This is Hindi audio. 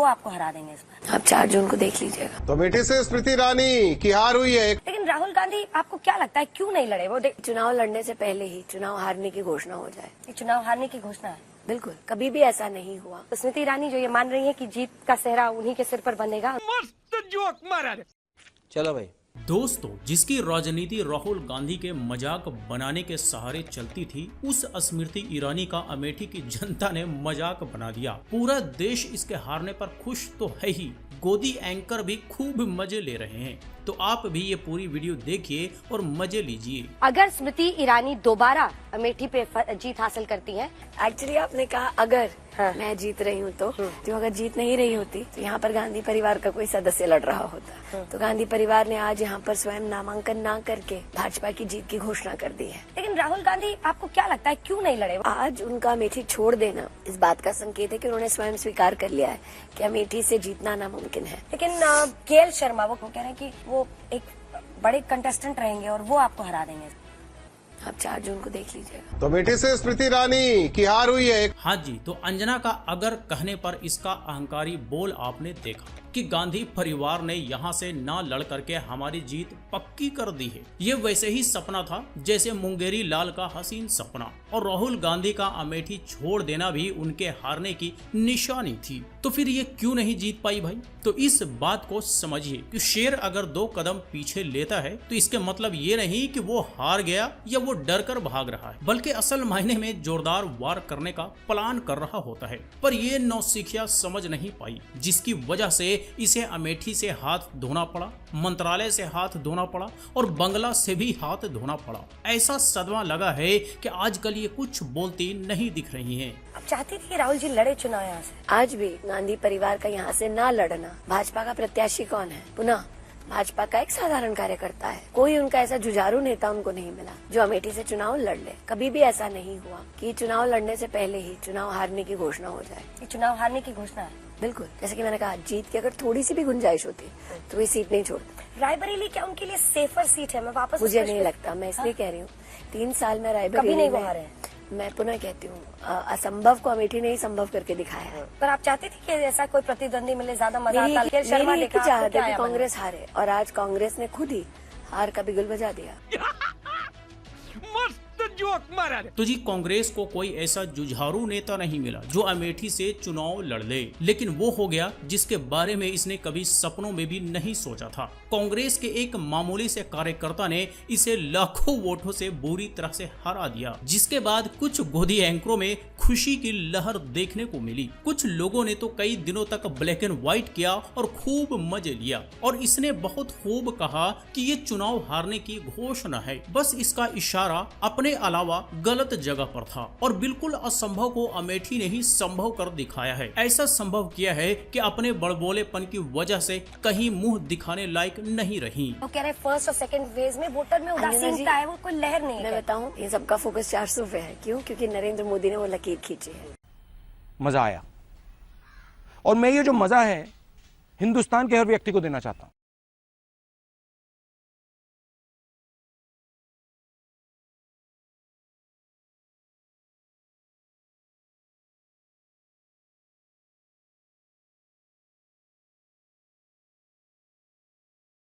आपको हरा देंगे इस बार। आप 4 जून को देख लीजिएगा। तो अमेठी से स्मृति ईरानी की हार हुई है। लेकिन राहुल गांधी आपको क्या लगता है क्यों नहीं लड़े? वो चुनाव लड़ने से पहले ही चुनाव हारने की घोषणा हो जाए। चुनाव हारने की घोषणा है। बिल्कुल, कभी भी ऐसा नहीं हुआ। तो स्मृति ईरानी जो ये मान रही है कि जीत का सेहरा उन्हीं के सिर पर बनेगा। मस्त जोक मारा। चलो भाई। दोस्तों, जिसकी राजनीति राहुल गांधी के मजाक बनाने के सहारे चलती थी, उस स्मृति ईरानी का अमेठी की जनता ने मजाक बना दिया। पूरा देश इसके हारने पर खुश तो है ही, गोदी एंकर भी खूब मजे ले रहे हैं। तो आप भी ये पूरी वीडियो देखिए और मजे लीजिए। अगर स्मृति ईरानी दोबारा अमेठी पे जीत हासिल करती हैं, एक्चुअली आपने कहा अगर मैं जीत रही हूँ तो अगर जीत नहीं रही होती तो यहाँ पर गांधी परिवार का कोई सदस्य लड़ रहा होता। तो गांधी परिवार ने आज यहाँ पर स्वयं नामांकन ना करके भाजपा की जीत की घोषणा कर दी है। लेकिन राहुल गांधी आपको क्या लगता है क्यों नहीं लड़े? आज उनका अमेठी छोड़ देना इस बात का संकेत है कि उन्होंने स्वयं स्वीकार कर लिया है कि अमेठी से जीतना नामुमकिन है। लेकिन के.एल. शर्मा वो कह रहे हैं कि वो एक बड़े कंटेस्टेंट रहेंगे और वो आपको हरा देंगे। आप 4 जून को देख लीजिएगा। तो अमेठी से स्मृति ईरानी की हार हुई है। हाँ जी, तो अंजना का अगर कहने पर इसका अहंकारी बोल आपने देखा कि गांधी परिवार ने यहाँ से ना लड़ करके हमारी जीत पक्की कर दी है। ये वैसे ही सपना था जैसे मुंगेरी लाल का हसीन सपना, और राहुल गांधी का अमेठी छोड़ देना भी उनके हारने की निशानी थी। तो फिर ये क्यों नहीं जीत पाई भाई? तो इस बात को समझिए कि शेर अगर 2 कदम पीछे लेता है तो इसके मतलब ये नहीं कि वो हार गया या वो डर कर भाग रहा है, बल्कि असल मायने में जोरदार वार करने का प्लान कर रहा होता है। पर ये नौसिखिया समझ नहीं पाई, जिसकी वजह से इसे अमेठी से हाथ धोना पड़ा, मंत्रालय से हाथ धोना पड़ा और बंगला से भी हाथ धोना पड़ा। ऐसा सदमा लगा है कि आजकल ये कुछ बोलती नहीं दिख रही हैं। आप चाहती थी कि राहुल जी लड़े चुनाव यहाँ से? आज भी गांधी परिवार का यहाँ से ना लड़ना। भाजपा का प्रत्याशी कौन है? पुनः भाजपा का एक साधारण कार्यकर्ता है। कोई उनका ऐसा जुझारू नेता उनको नहीं मिला जो अमेठी से चुनाव लड़ ले। कभी भी ऐसा नहीं हुआ कि चुनाव लड़ने से पहले ही चुनाव हारने की घोषणा हो जाए। चुनाव हारने की घोषणा है। बिल्कुल, जैसे कि मैंने कहा, जीत की अगर थोड़ी सी भी गुंजाइश होती तो ये सीट नहीं छोड़ता। रायबरेली क्या उनके लिए सेफर सीट है? मैं वापस मुझे नहीं लगता, मैं इसलिए कह रही हूँ 3 साल में रायबरेली कभी नहीं वो हारे हैं। मैं पुनः कहती हूँ, असंभव को अमेठी ने ही संभव करके दिखाया है। पर आप चाहती थी कि ऐसा कोई प्रतिद्वंदी मिले, ज्यादा मजा आता? के.एल. शर्मा ने कहा चाहते कि कांग्रेस हारे, और आज कांग्रेस ने खुद ही हार का बिगुल बजा दिया। मस्त जोक मारा। तो जी, कांग्रेस को कोई ऐसा जुझारू नेता नहीं मिला जो अमेठी से चुनाव लड़ ले, लेकिन वो हो गया जिसके बारे में इसने कभी सपनों में भी नहीं सोचा था। कांग्रेस के एक मामूली से कार्यकर्ता ने इसे लाखों वोटों से बुरी तरह से हरा दिया, जिसके बाद कुछ गोदी एंकरों में खुशी की लहर देखने को मिली। कुछ लोगों ने तो कई दिनों तक ब्लैक एंड व्हाइट किया और खूब मजे लिया, और इसने बहुत खूब कहा कि ये चुनाव हारने की घोषणा है। बस इसका इशारा अपने अलावा गलत जगह पर था, और बिल्कुल असंभव को अमेठी ने ही संभव कर दिखाया है। ऐसा संभव किया है कि अपने बड़बोलेपन की वजह से कहीं मुंह दिखाने लायक नहीं रही। वो कह रहे फर्स्ट और सेकंड फेज में वोटर में उदासीनता है, वो कोई लहर नहीं है। मैं बताऊं, ये सबका फोकस 400 पे है। क्यों? क्योंकि नरेंद्र मोदी ने वो लकीर खींची है। मजा आया, और मैं ये जो मजा है हिंदुस्तान के हर व्यक्ति को देना चाहता हूं।